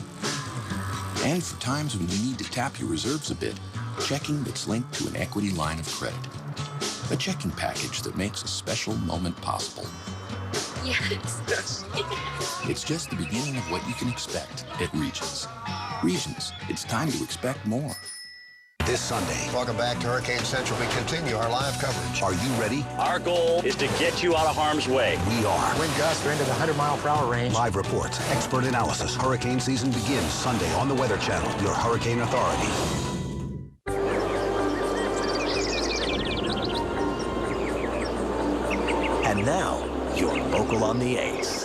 And for times when you need to tap your reserves a bit, checking that's linked to an equity line of credit. A checking package that makes a special moment possible. Yes. It's just the beginning of what you can expect at Regions. Regions, it's time to expect more. This Sunday. Welcome back to Hurricane Central. We continue our live coverage. Are you ready? Our goal is to get you out of harm's way. We are. Wind gusts are into the 100-mile-per-hour range. Live reports, expert analysis. Hurricane season begins Sunday on the Weather Channel, your hurricane authority. And now, your local on the Ace.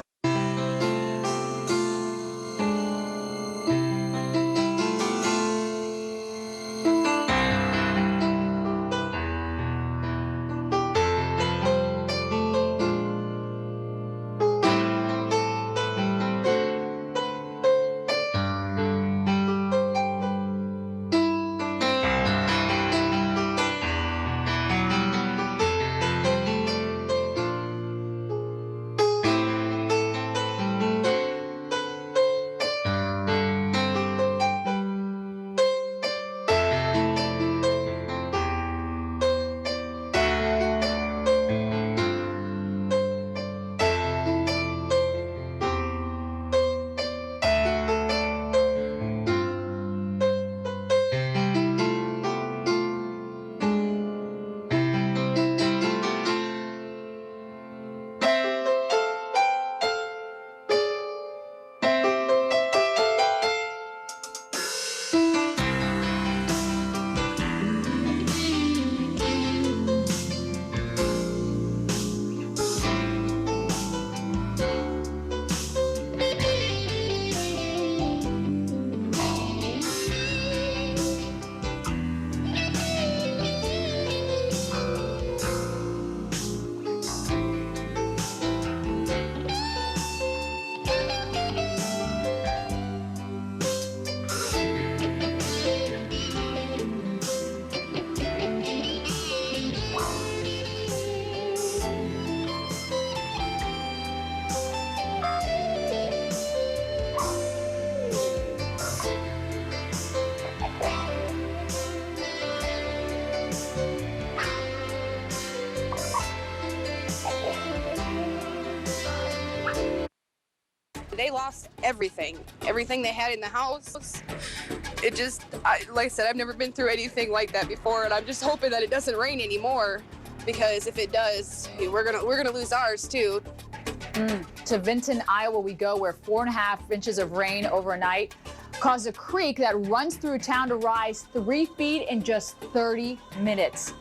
They lost everything they had in the house. It just, like I said, I've never been through anything like that before, and I'm just hoping that it doesn't rain anymore, because if it does, we're gonna lose ours too. To Vinton, Iowa we go, where 4.5 inches of rain overnight caused a creek that runs through town to rise 3 feet in just 30 minutes.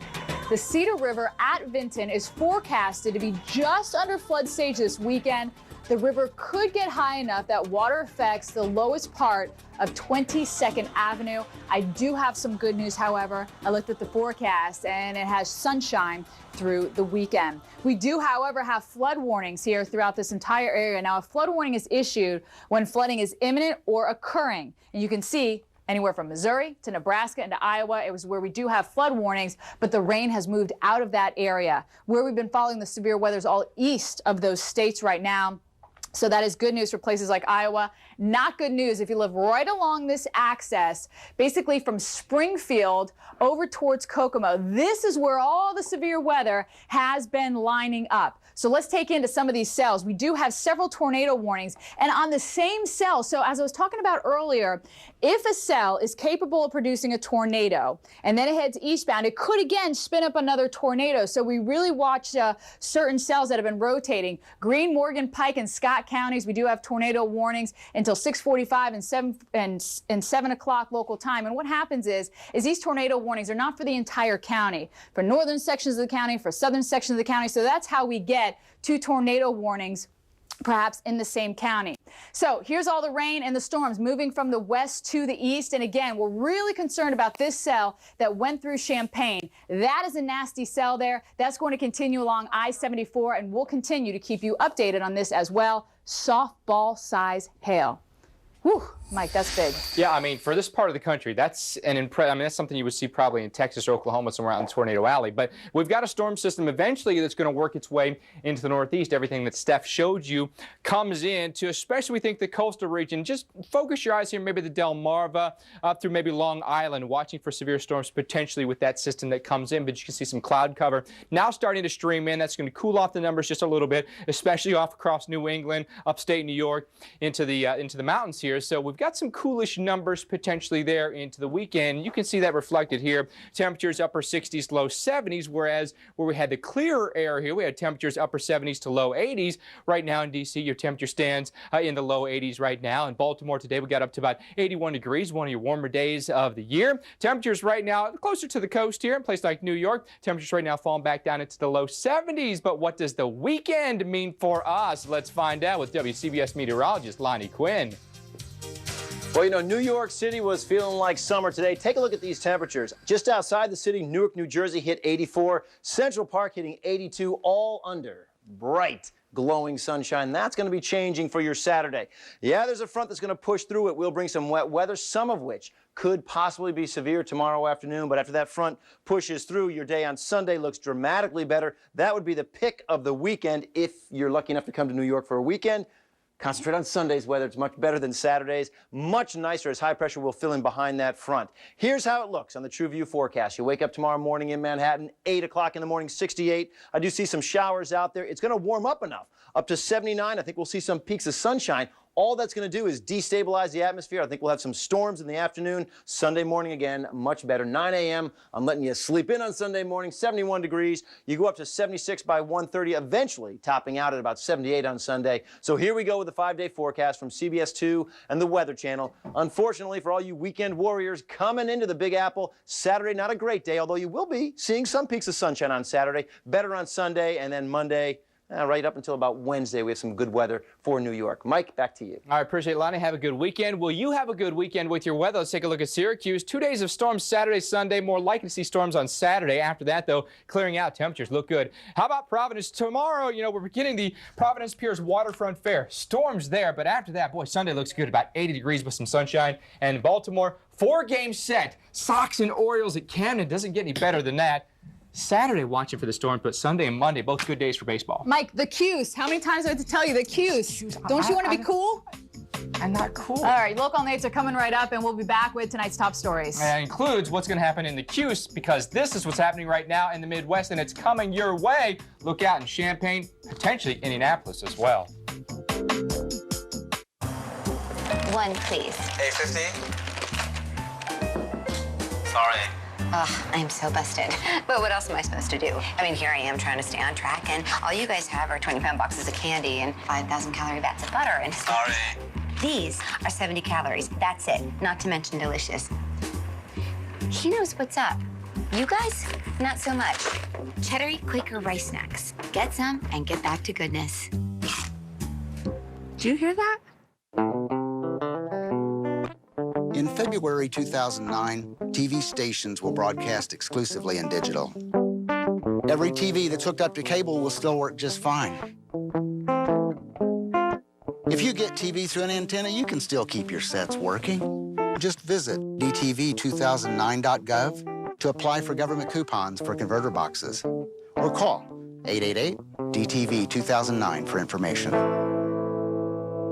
The Cedar River at Vinton is forecasted to be just under flood stage this weekend. The river could get high enough that water affects the lowest part of 22nd Avenue. I do have some good news, however. I looked at the forecast and it has sunshine through the weekend. We do, however, have flood warnings here throughout this entire area. Now, a flood warning is issued when flooding is imminent or occurring. And you can see anywhere from Missouri to Nebraska and to Iowa, it was where we do have flood warnings, but the rain has moved out of that area. Where we've been following the severe weather is all east of those states right now. So that is good news for places like Iowa. Not good news if you live right along this axis, basically from Springfield over towards Kokomo. This is where all the severe weather has been lining up. So let's take into some of these cells. We do have several tornado warnings, and on the same cell. So as I was talking about earlier, if a cell is capable of producing a tornado and then it heads eastbound, it could again spin up another tornado. So we really watch certain cells that have been rotating. Greene, Morgan, Pike, and Scott counties, we do have tornado warnings until 6:45 and 7 o'clock local time. And what happens is these tornado warnings are not for the entire county, for northern sections of the county, for southern sections of the county. So that's how we get 2 tornado warnings perhaps in the same county. So here's all the rain and the storms moving from the west to the east. And again, we're really concerned about this cell that went through Champaign. That is a nasty cell there. That's going to continue along I-74, and we'll continue to keep you updated on this as well. Softball size hail. Whew, Mike, that's big. Yeah, I mean, for this part of the country, that's that's something you would see probably in Texas or Oklahoma, somewhere out in Tornado Alley. But we've got a storm system eventually that's going to work its way into the northeast. Everything that Steph showed you comes in to, especially we think, the coastal region. Just focus your eyes here, maybe the Delmarva, up through maybe Long Island, watching for severe storms potentially with that system that comes in. But you can see some cloud cover now starting to stream in. That's going to cool off the numbers just a little bit, especially off across New England, upstate New York, into the mountains here. So we've got some coolish numbers potentially there into the weekend. You can see that reflected here. Temperatures upper 60s, low 70s, whereas where we had the clearer air here, we had temperatures upper 70s to low 80s. Right now in D.C., your temperature stands in the low 80s right now. In Baltimore today, we got up to about 81 degrees, one of your warmer days of the year. Temperatures right now closer to the coast here, in a place like New York. Temperatures right now falling back down into the low 70s. But what does the weekend mean for us? Let's find out with WCBS meteorologist Lonnie Quinn. Well, you know, New York City was feeling like summer today. Take a look at these temperatures. Just outside the city, Newark, New Jersey hit 84. Central Park hitting 82, all under bright, glowing sunshine. That's going to be changing for your Saturday. Yeah, there's a front that's going to push through it. We'll bring some wet weather, some of which could possibly be severe tomorrow afternoon. But after that front pushes through, your day on Sunday looks dramatically better. That would be the pick of the weekend if you're lucky enough to come to New York for a weekend. Concentrate on Sunday's weather. It's much better than Saturday's. Much nicer as high pressure will fill in behind that front. Here's how it looks on the True View forecast. You wake up tomorrow morning in Manhattan, 8 o'clock in the morning, 68. I do see some showers out there. It's going to warm up enough, up to 79. I think we'll see some peaks of sunshine. All that's going to do is destabilize the atmosphere. I think we'll have some storms in the afternoon. Sunday morning, again, much better. 9 a.m., I'm letting you sleep in on Sunday morning, 71 degrees. You go up to 76 by 1:30, eventually topping out at about 78 on Sunday. So here we go with the 5-day forecast from CBS 2 and the Weather Channel. Unfortunately, for all you weekend warriors coming into the Big Apple, Saturday, not a great day, although you will be seeing some peaks of sunshine on Saturday. Better on Sunday, and then Monday, right up until about Wednesday, we have some good weather for New York. Mike, back to you. I appreciate it, Lonnie. Have a good weekend. Will you have a good weekend with your weather? Let's take a look at Syracuse. 2 days of storms Saturday, Sunday. More likely to see storms on Saturday. After that, though, clearing out. Temperatures look good. How about Providence? Tomorrow, you know, we're beginning the Providence Piers Waterfront Fair. Storms there, but after that, boy, Sunday looks good. About 80 degrees with some sunshine. And Baltimore, 4-game set. Sox and Orioles at Camden. Doesn't get any better than that. Saturday watching for the storms, but Sunday and Monday, both good days for baseball. Mike, the Q's. How many times do I have to tell you the Q's? Don't you want to be cool? I'm not cool. All right, local nates are coming right up, and we'll be back with tonight's top stories. And it includes what's going to happen in the Q's, because this is what's happening right now in the Midwest, and it's coming your way. Look out in Champaign, potentially Indianapolis as well. One, please. 850? Sorry. Ugh, I am so busted. But what else am I supposed to do? I mean, here I am trying to stay on track, and all you guys have are 20-pound boxes of candy and 5,000-calorie vats of butter. And sorry. These are 70 calories. That's it. Not to mention delicious. He knows what's up. You guys, not so much. Cheddar Quaker rice snacks. Get some and get back to goodness. Did you hear that? In February 2009, TV stations will broadcast exclusively in digital. Every TV that's hooked up to cable will still work just fine. If you get TV through an antenna, you can still keep your sets working. Just visit dtv2009.gov to apply for government coupons for converter boxes, or call 888-DTV-2009 for information.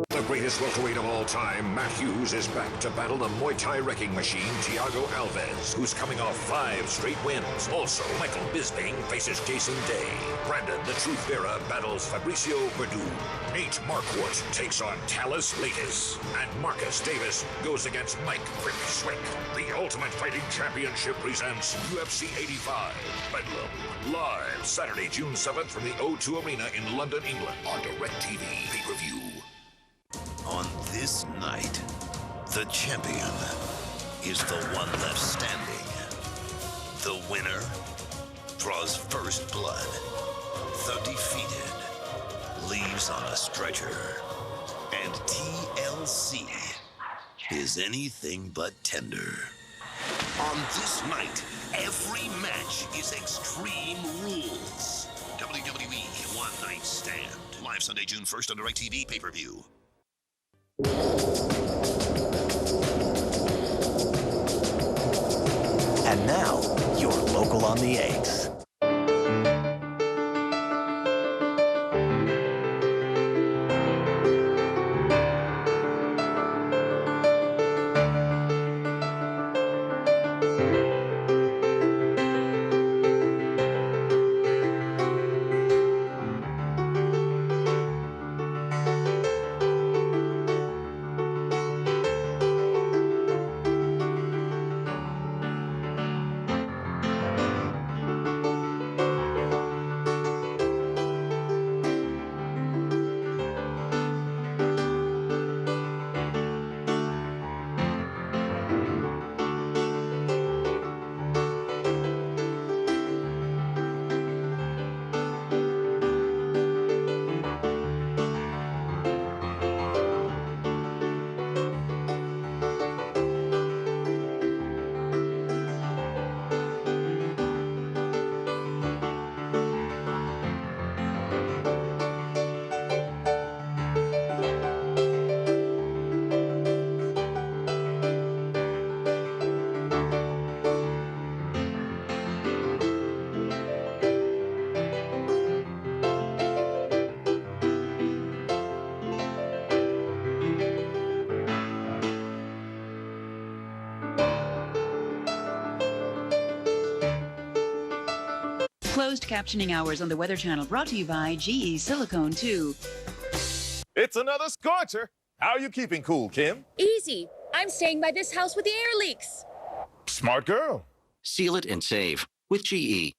The greatest welterweight of all time, Matt Hughes, is back to battle the Muay Thai wrecking machine, Thiago Alves, who's coming off 5 straight wins. Also, Michael Bisping faces Jason Day. Brandon, the Truth Vera, battles Fabricio Verdun. Nate Marquardt takes on Talus Latis. And Marcus Davis goes against Mike Frick Swick. The Ultimate Fighting Championship presents UFC 85 Bedlam. Live Saturday, June 7th from the O2 Arena in London, England on DirecTV pay-per-view. On this night, the champion is the one left standing. The winner draws first blood. The defeated leaves on a stretcher. And TLC is anything but tender. On this night, every match is Extreme Rules. WWE One Night Stand. Live Sunday, June 1st on DirecTV pay-per-view. And now, your local on the 8s. Closed captioning hours on the Weather Channel brought to you by GE Silicone 2. It's another scorcher. How are you keeping cool, Kim? Easy. I'm staying by this house with the air leaks. Smart girl. Seal it and save with GE.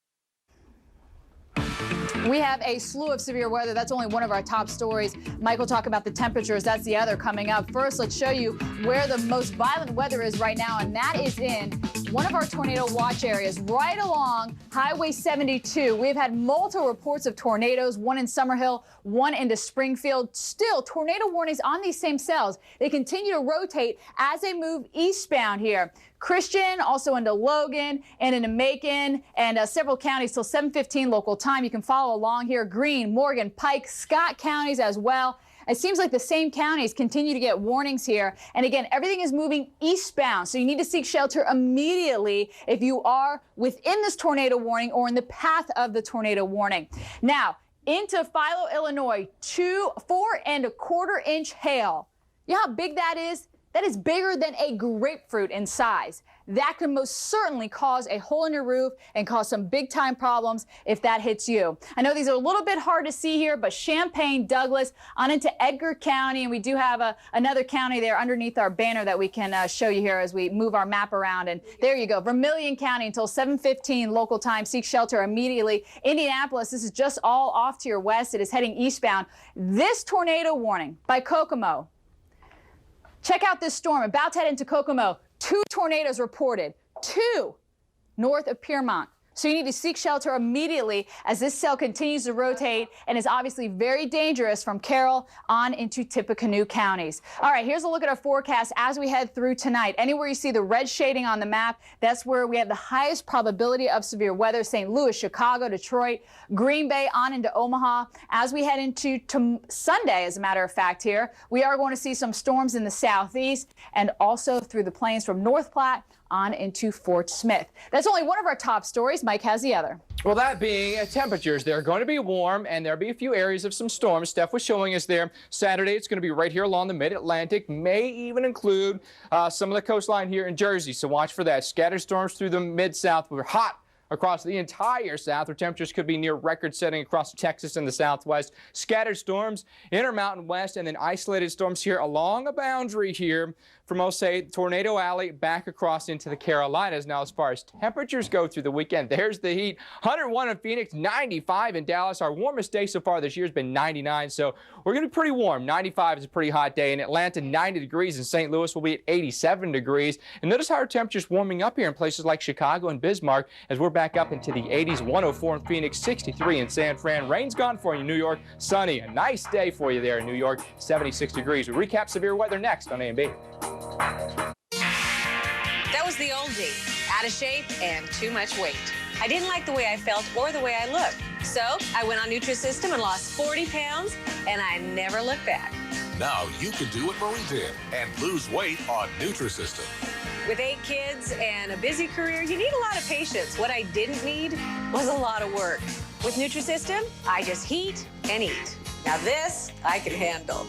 We have a slew of severe weather. That's only one of our top stories. Mike will talk about the temperatures. That's the other coming up. First, let's show you where the most violent weather is right now, and that is in one of our tornado watch areas right along Highway 72. We've had multiple reports of tornadoes, one in Summerhill, one into Springfield. Still, tornado warnings on these same cells. They continue to rotate as they move eastbound here. Christian, also into Logan and into Macon and several counties till 7:15 local time. You can follow along here. Greene, Morgan, Pike, Scott counties as well. It seems like the same counties continue to get warnings here. And again, everything is moving eastbound. So you need to seek shelter immediately if you are within this tornado warning or in the path of the tornado warning. Now, into Philo, Illinois, 4¼ inch hail. You know how big that is? That is bigger than a grapefruit in size. that could most certainly cause a hole in your roof and cause some big time problems if that hits you. I know these are a little bit hard to see here, but Champaign, Douglas, on into Edgar County, and we do have another county there underneath our banner that we can show you here as we move our map around. And there you go, Vermilion County until 7:15 local time. Seek shelter immediately. Indianapolis, this is just all off to your west. It is heading eastbound. This tornado warning by Kokomo. Check out this storm about to head into Kokomo. 2 tornadoes reported, 2 north of Piermont. So you need to seek shelter immediately as this cell continues to rotate and is obviously very dangerous from Carroll on into Tippecanoe counties. All right, here's a look at our forecast as we head through tonight. Anywhere you see the red shading on the map, that's where we have the highest probability of severe weather. St. Louis, Chicago, Detroit, Green Bay on into Omaha. As we head into Sunday, as a matter of fact here, we are going to see some storms in the southeast and also through the plains from North Platte on into Fort Smith. That's only one of our top stories. Mike has the other. Well, that being temperatures, they're going to be warm and there'll be a few areas of some storms. Steph was showing us there. Saturday, it's going to be right here along the mid-Atlantic, may even include some of the coastline here in Jersey. So watch for that. Scattered storms through the mid-South. We're hot across the entire South, where temperatures could be near record-setting across Texas and the Southwest. Scattered storms Intermountain West, and then isolated storms here along a boundary here from, I'll say, Tornado Alley back across into the Carolinas. Now, as far as temperatures go through the weekend, there's the heat. 101 in Phoenix, 95 in Dallas. Our warmest day so far this year has been 99, so we're going to be pretty warm. 95 is a pretty hot day. In Atlanta, 90 degrees. In St. Louis, we'll be at 87 degrees. And notice how our temperatures warming up here in places like Chicago and Bismarck as we're back up into the 80s. 104 in Phoenix, 63 in San Fran. Rain's gone for you in New York. Sunny, a nice day for you there in New York. 76 degrees. We recap severe weather next on A&B. That was the oldie. Out of shape and too much weight. I didn't like the way I felt or the way I looked. So I went on Nutrisystem and lost 40 pounds, and I never looked back. Now you can do what Marie did and lose weight on Nutrisystem. With 8 kids and a busy career, you need a lot of patience. What I didn't need was a lot of work. With Nutrisystem, I just heat and eat. Now this, I can handle.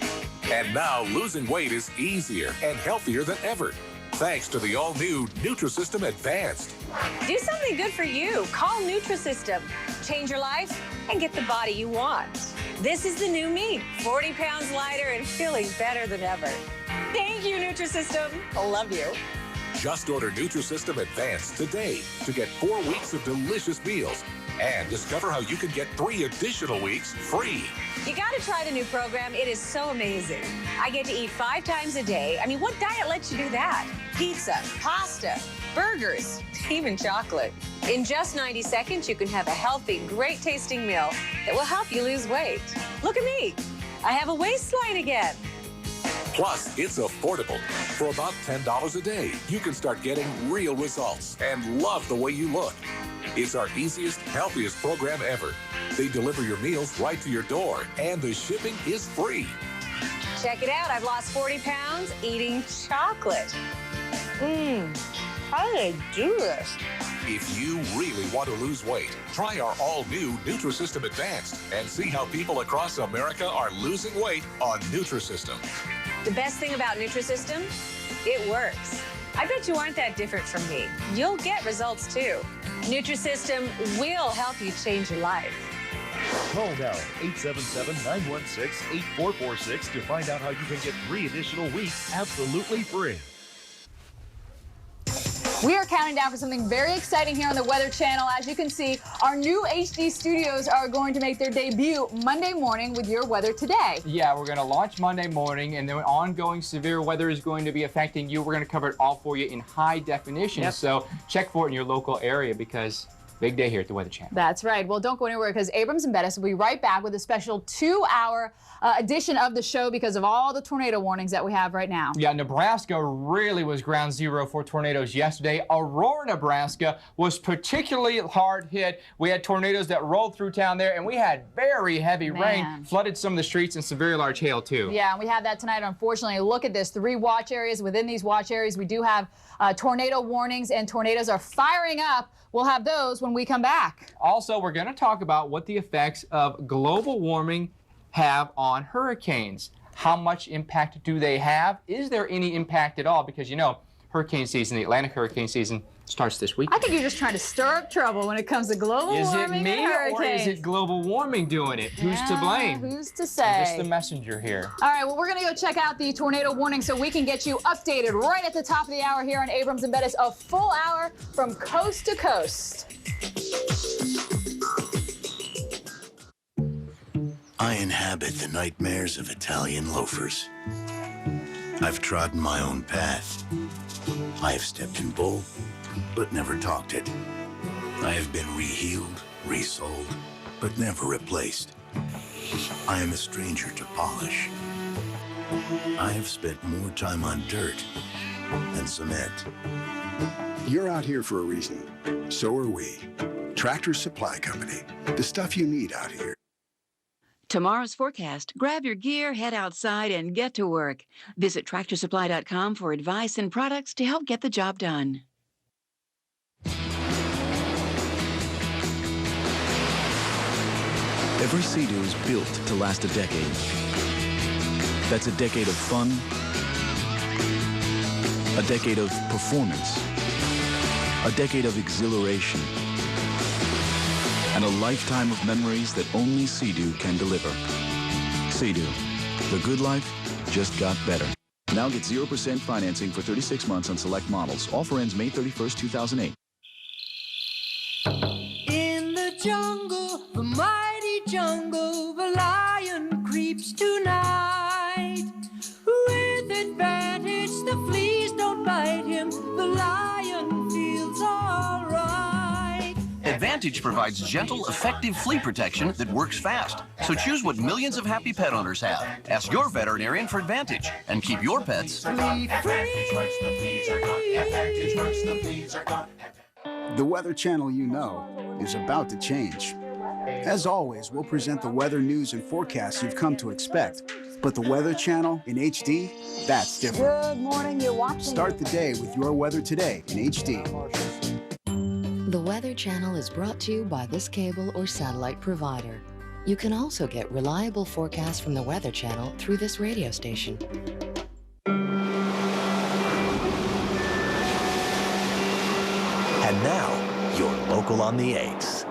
And now losing weight is easier and healthier than ever, thanks to the all-new Nutrisystem Advanced. Do something good for you. Call Nutrisystem. Change your life and get the body you want. This is the new me, 40 pounds lighter and feeling better than ever. Thank you, Nutrisystem. I love you. Just order Nutrisystem Advanced today to get 4 weeks of delicious meals and discover how you can get 3 additional weeks free. You got to try the new program. It is so amazing. I get to eat 5 times a day. I mean, what diet lets you do that? Pizza, pasta, burgers, even chocolate. In just 90 seconds, you can have a healthy, great-tasting meal that will help you lose weight. Look at me. I have a waistline again. Plus, it's affordable. For about $10 a day, you can start getting real results and love the way you look. It's our easiest, healthiest program ever. They deliver your meals right to your door, and the shipping is free. Check it out. I've lost 40 pounds eating chocolate. How did I do this? If you really want to lose weight, try our all-new Nutrisystem Advanced and see how people across America are losing weight on Nutrisystem. The best thing about Nutrisystem, it works. I bet you aren't that different from me. You'll get results too. Nutrisystem will help you change your life. Call now, 877-916-8446 to find out how you can get 3 additional weeks absolutely free. We are counting down for something very exciting here on the Weather Channel. As you can see, our new HD studios are going to make their debut Monday morning with your weather today. Yeah, we're going to launch Monday morning, and then ongoing severe weather is going to be affecting you. We're going to cover it all for you in high definition. Yep. So check for it in your local area because big day here at the Weather Channel. That's right. Well, don't go anywhere because Abrams and Bettis will be right back with a special 2-hour edition of the show because of all the tornado warnings that we have right now. Yeah, Nebraska really was ground zero for tornadoes yesterday. Aurora, Nebraska was particularly hard hit. We had tornadoes that rolled through town there, and we had very heavy rain, flooded some of the streets, and some very large hail, too. Yeah, and we have that tonight, unfortunately. Look at this, 3 watch areas. Within these watch areas, we do have tornado warnings, and tornadoes are firing up. We'll have those when we come back. Also, we're going to talk about what the effects of global warming have on hurricanes. How much impact do they have? Is there any impact at all? Because, you know, hurricane season, the Atlantic hurricane season, starts this week. I think you're just trying to stir up trouble when it comes to global Is it warming me and or is hurricanes. it global warming doing it? Who's to blame? Who's to I'm say? just the messenger here. All right, well, we're going to go check out the tornado warning so we can get you updated right at the top of the hour here on Abrams and Bettis, a full hour from coast to coast. I inhabit the nightmares of Italian loafers. I've trodden my own path. I have stepped in bull, but never talked it. I have been rehealed, resold, but never replaced. I am a stranger to polish. I have spent more time on dirt than cement. You're out here for a reason. So are we. Tractor Supply Company. The stuff you need out here. Tomorrow's forecast. Grab your gear, head outside, and get to work. Visit TractorSupply.com for advice and products to help get the job done. Every Sea-Doo is built to last a decade. That's a decade of fun, a decade of performance, a decade of exhilaration, and a lifetime of memories that only Sea-Doo can deliver. Sea-Doo, the good life just got better. Now get 0% financing for 36 months on select models. Offer ends May 31st, 2008. In the jungle, the mighty jungle, the lion creeps tonight. With advantage, the fleas don't bite him. The lion feels all right. Advantage provides gentle, effective flea protection that works fast. So choose what millions of happy pet owners have. Ask your veterinarian for Advantage and keep your pets Flea free. The Weather Channel you know is about to change. As always, we'll present the weather news and forecasts you've come to expect. But the Weather Channel in HD, that's different. Good morning, you're watching. Start the day with your weather today in HD. The Weather Channel is brought to you by this cable or satellite provider. You can also get reliable forecasts from the Weather Channel through this radio station. And now, you're local on the 8s.